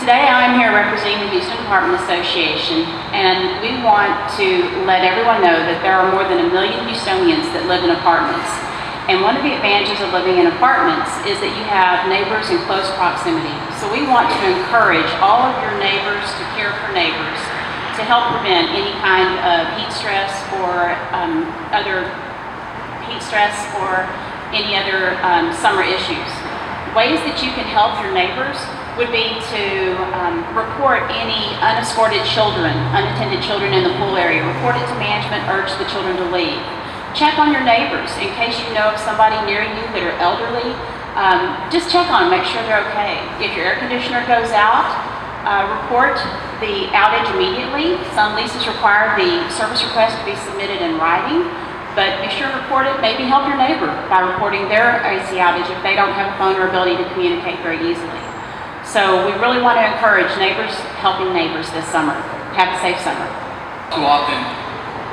Today I'm here representing the Houston Apartment Association, and we want to let everyone know that there are more than 1 million Houstonians that live in apartments. And one of the advantages of living in apartments is that you have neighbors in close proximity. So we want to encourage all of your neighbors to care for neighbors to help prevent any kind of heat stress or any other summer issues. Ways that you can help your neighbors would be to report any unescorted children, unattended children in the pool area. Report it to management, urge the children to leave. Check on your neighbors in case you know of somebody near you that are elderly. Just check on them, make sure they're okay. If your air conditioner goes out, report the outage immediately. Some leases require the service request to be submitted in writing, but be sure to report it. Maybe help your neighbor by reporting their AC outage if they don't have a phone or ability to communicate very easily. So we really want to encourage neighbors helping neighbors this summer. Have a safe summer. Too often,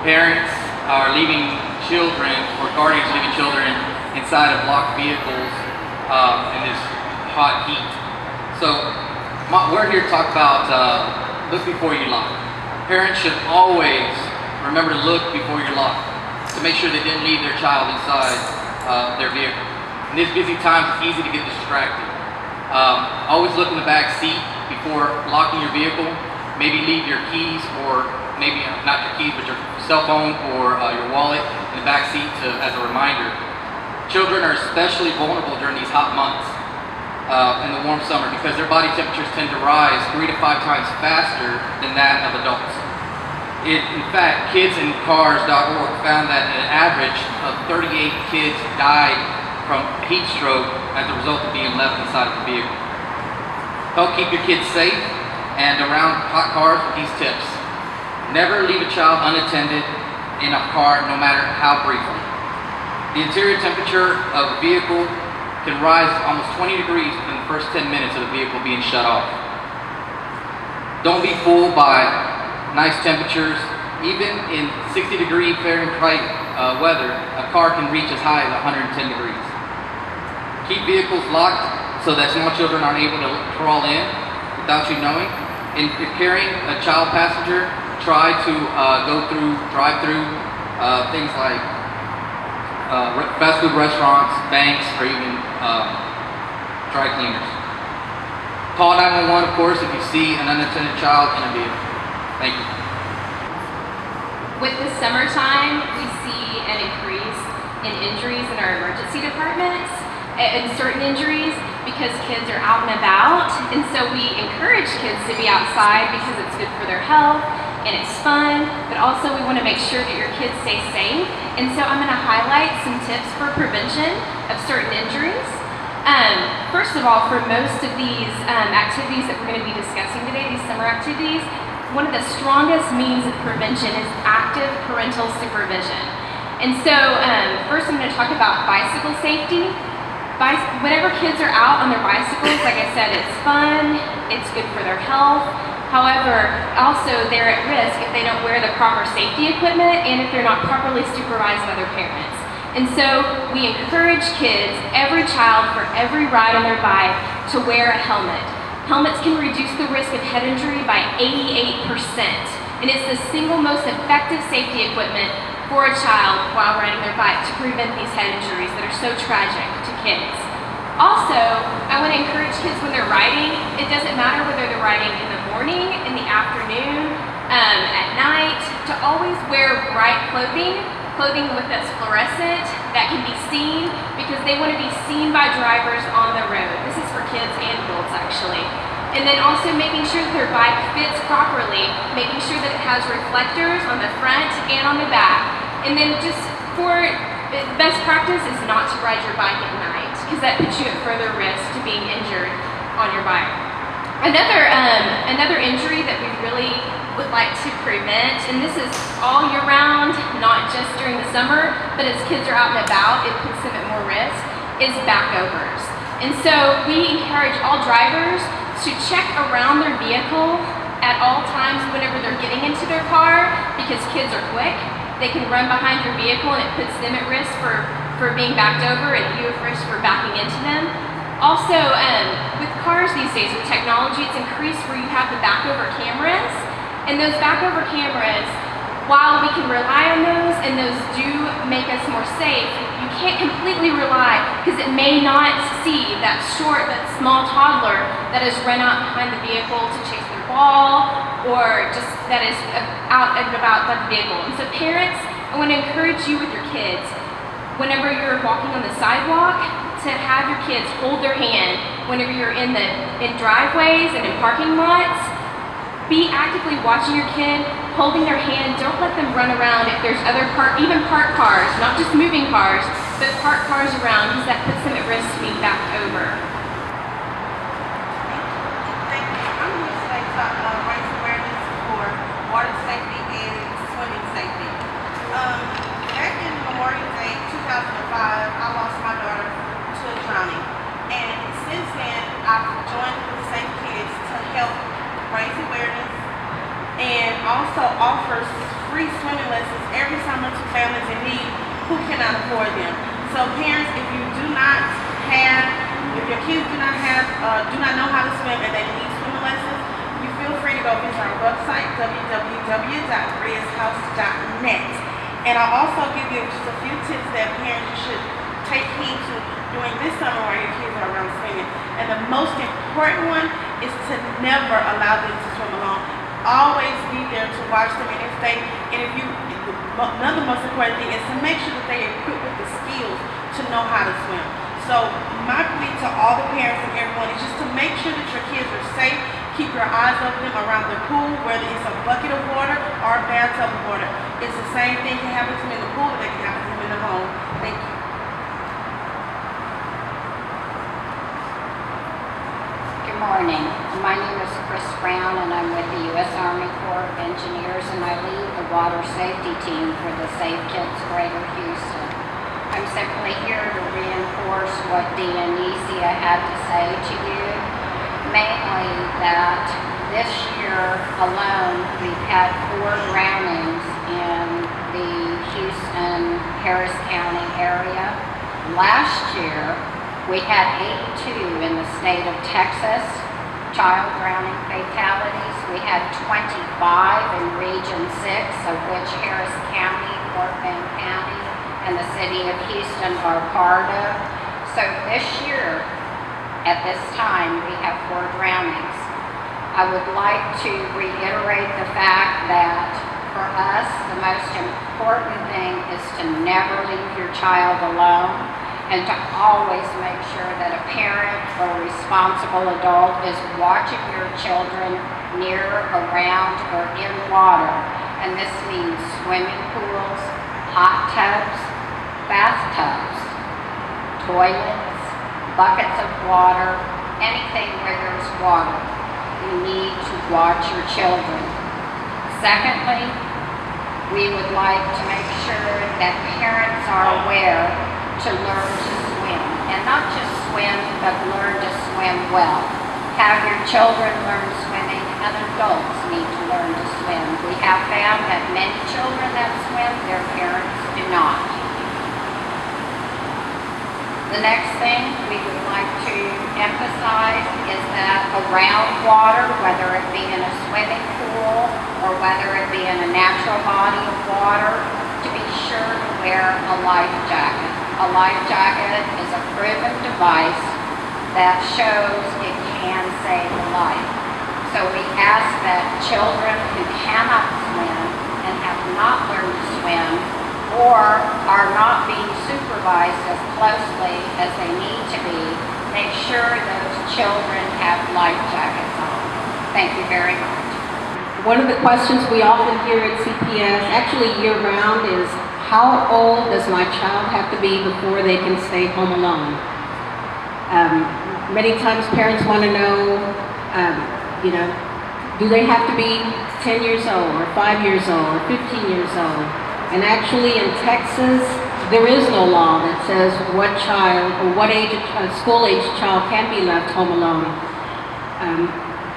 parents are leaving children, or guardians leaving children inside of locked vehicles in this hot heat. So we're here to talk about look before you lock. Parents should always remember to look before you lock to make sure they didn't leave their child inside their vehicle. In this busy time, it's easy to get distracted. Always look in the back seat before locking your vehicle. Maybe leave your keys, or maybe not your keys, but your cell phone or your wallet in the back seat as a reminder. Children are especially vulnerable during these hot months in the warm summer because their body temperatures tend to rise 3 to 5 times faster than that of adults. In fact, kidsincars.org found that an average of 38 kids died from heat stroke as a result of being left inside of the vehicle. Help keep your kids safe and around hot cars with these tips. Never leave a child unattended in a car, no matter how briefly. The interior temperature of a vehicle can rise almost 20 degrees within the first 10 minutes of the vehicle being shut off. Don't be fooled by nice temperatures. Even in 60-degree Fahrenheit weather, a car can reach as high as 110 degrees. Keep vehicles locked so that small children aren't able to crawl in without you knowing. And if you're carrying a child passenger, try to drive through things like fast food restaurants, banks, or even dry cleaners. Call 911, of course, if you see an unattended child in a vehicle. Thank you. With the summertime, we see an increase in injuries in our emergency departments, and certain injuries because kids are out and about. And so we encourage kids to be outside because it's good for their health and it's fun, but also we want to make sure that your kids stay safe. And so I'm going to highlight some tips for prevention of certain injuries. First of all, for most of these activities that we're going to be discussing today, these summer activities, one of the strongest means of prevention is active parental supervision. And so first I'm going to talk about bicycle safety. Whenever kids are out on their bicycles, like I said, it's fun, it's good for their health. However, also they're at risk if they don't wear the proper safety equipment and if they're not properly supervised by their parents. And so we encourage kids, every child for every ride on their bike, to wear a helmet. Helmets can reduce the risk of head injury by 88%. And it's the single most effective safety equipment for a child while riding their bike to prevent these head injuries that are so tragic to kids. Also, I want to encourage kids when they're riding, it doesn't matter whether they're riding in the morning, in the afternoon, at night, to always wear bright clothing that's fluorescent, that can be seen, because they want to be seen by drivers on the road. This is for kids and adults actually. And then also making sure that their bike fits properly, making sure that it has reflectors on the front and on the back. And then just best practice is not to ride your bike at night, because that puts you at further risk to being injured on your bike. Another injury that we really would like to prevent, and this is all year round, not just during the summer, but as kids are out and about, it puts them at more risk, is backovers. And so we encourage all drivers to check around their vehicle at all times whenever they're getting into their car, because kids are quick. They can run behind your vehicle and it puts them at risk for being backed over, and you at risk for backing into them. Also, with cars these days, with technology, it's increased where you have the back-over cameras. And those back-over cameras, while we can rely on those, and those do make us more safe, you can't completely rely, because it may not see that small toddler that has run out behind the vehicle to chase their ball, or just that is out and about by the vehicle. And so parents, I want to encourage you with your kids, whenever you're walking on the sidewalk, to have your kids hold their hand whenever you're in driveways and in parking lots. Be actively watching your kid, holding their hand. Don't let them run around if there's even parked cars, not just moving cars, but parked cars around, because that puts them at risk of being backed over. Thank you. I'm here today to raise awareness for water safety and swimming safety. Back in Memorial Day 2005, I lost my daughter to drowning. And since then, I've joined with Safe Kids to help raise awareness and also offers free swimming lessons every summer to families in need who cannot afford them. So parents, if your kids do not know how to swim and they need swimming lessons, you feel free to go visit our website, www.riashouse.net. And I'll also give you just a few tips that parents should take heed to during this summer while your kids are around swimming. And the most important one is to never allow them to swim alone. Always be there to watch them, and another most important thing is to make sure that they are equipped with the skills to know how to swim. So my plea to all the parents and everyone is just to make sure that your kids are safe. Keep your eyes on them around the pool, whether it's a bucket of water or a bathtub of water. It's the same thing can happen to them in the pool, but they can happen to them in the home. Thank you. Good morning. My name is Chris Brown, and I'm with the U.S. Army Corps of Engineers, and I lead the water safety team for the Safe Kids Greater Houston. I'm simply here to reinforce what Dean Esia had to say to you, mainly that this year alone we've had 4 drownings in the Houston-Harris County area. Last year, we had 82 in the state of Texas, child drowning fatalities. We had 25 in Region 6, of which Harris County, Fort Bend County, and the city of Houston are part of. So this year, at this time, we have 4 drownings. I would like to reiterate the fact that for us, the most important thing is to never leave your child alone, and to always make sure that a parent or responsible adult is watching your children near, around, or in water. And this means swimming pools, hot tubs, bathtubs, toilets, buckets of water, anything where there's water. You need to watch your children. Secondly, we would like to make sure that parents are aware to learn to swim, and not just swim, but learn to swim well. Have your children learn swimming, and adults need to learn to swim. We have found that many children that swim, their parents do not. The next thing we would like to emphasize is that around water, whether it be in a swimming pool or whether it be in a natural body of water, to be sure to wear a life jacket. A life jacket is a proven device that shows it can save a life. So we ask that children who cannot swim and have not learned to swim or are not being supervised as closely as they need to be, make sure those children have life jackets on. Thank you very much. One of the questions we often hear at CPS, actually year-round, is how old does my child have to be before they can stay home alone? Many times parents want to know, do they have to be 10 years old or 5 years old or 15 years old? And actually in Texas, there is no law that says what child or what age a school-age child can be left home alone.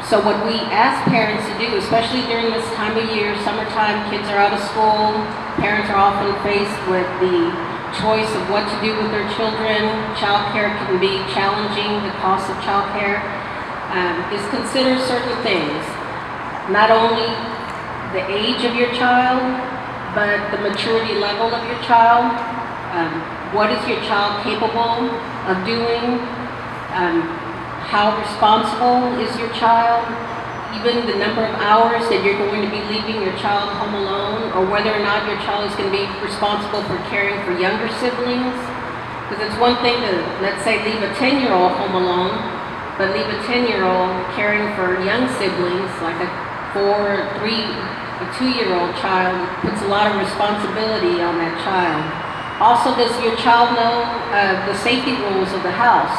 So what we ask parents to do, especially during this time of year, summertime, kids are out of school, parents are often faced with the choice of what to do with their children. Childcare can be challenging, the cost of childcare, is consider certain things. Not only the age of your child, but the maturity level of your child. What is your child capable of doing? How responsible is your child? Even the number of hours that you're going to be leaving your child home alone, or whether or not your child is going to be responsible for caring for younger siblings. Because it's one thing to, let's say, leave a 10-year-old home alone, but leave a 10-year-old caring for young siblings, like a 2-year-old child, puts a lot of responsibility on that child. Also, does your child know the safety rules of the house?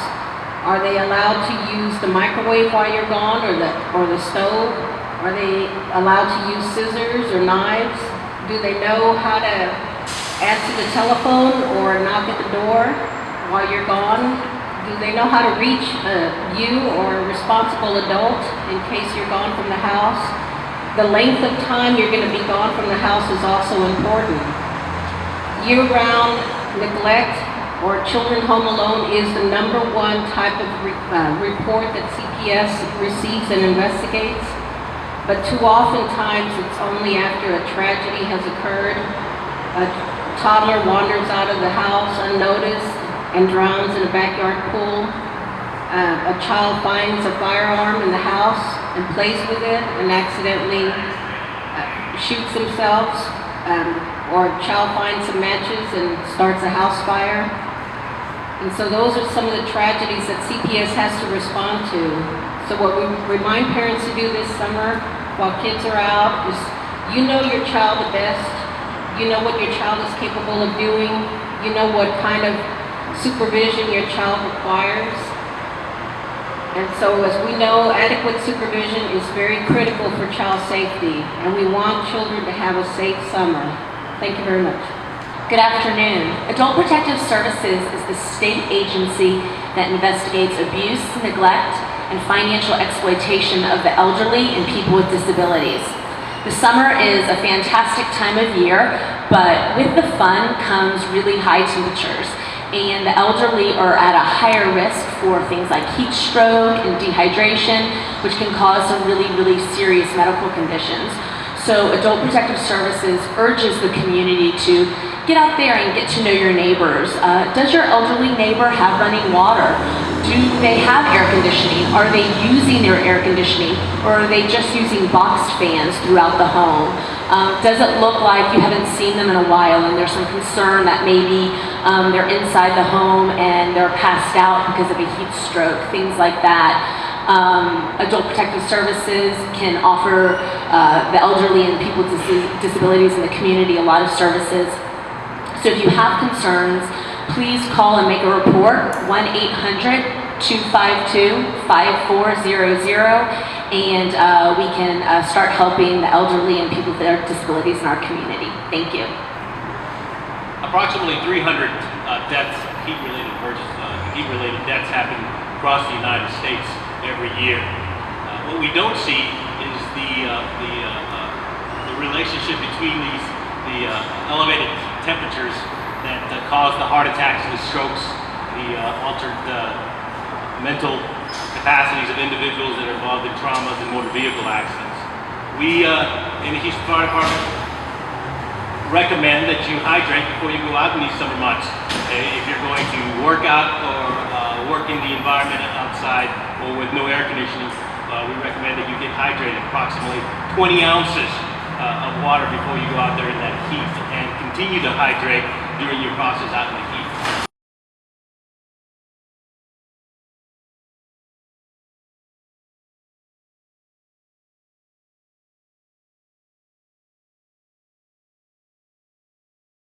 Are they allowed to use the microwave while you're gone, or the stove? Are they allowed to use scissors or knives? Do they know how to answer the telephone or knock at the door while you're gone? Do they know how to reach you or a responsible adult in case you're gone from the house? The length of time you're going to be gone from the house is also important. Year-round neglect or children home alone is the #1 type of report that CPS receives and investigates. But too often times it's only after a tragedy has occurred. A toddler wanders out of the house unnoticed and drowns in a backyard pool. A child finds a firearm in the house and plays with it and accidentally shoots themselves. Or a child finds some matches and starts a house fire. And so those are some of the tragedies that CPS has to respond to. So what we remind parents to do this summer while kids are out is, you know your child the best. You know what your child is capable of doing. You know what kind of supervision your child requires. And so as we know, adequate supervision is very critical for child safety, and we want children to have a safe summer. Thank you very much. Good afternoon. Adult Protective Services is the state agency that investigates abuse, neglect, and financial exploitation of the elderly and people with disabilities. The summer is a fantastic time of year, but with the fun comes really high temperatures, and the elderly are at a higher risk for things like heat stroke and dehydration, which can cause some really, really serious medical conditions. So Adult Protective Services urges the community to get out there and get to know your neighbors. Does your elderly neighbor have running water? Do they have air conditioning? Are they using their air conditioning? Or are they just using box fans throughout the home? Does it look like you haven't seen them in a while and there's some concern that maybe they're inside the home and they're passed out because of a heat stroke, things like that? Adult Protective Services can offer the elderly and people with disabilities in the community a lot of services. So if you have concerns, please call and make a report, 1-800-252-5400, and we can start helping the elderly and people with their disabilities in our community. Thank you. Approximately 300 deaths, heat-related deaths happen across the United States every year. What we don't see is the relationship between the elevated temperatures that cause the heart attacks and the strokes, the altered mental capacities of individuals that are involved in traumas and motor vehicle accidents. We in the Houston Fire Department recommend that you hydrate before you go out in these summer months. Okay? If you're going to work out or work in the environment outside or with no air conditioning, we recommend that you get hydrated, approximately 20 ounces of water before you go out there in that heat, and continue to hydrate during your process out in the heat.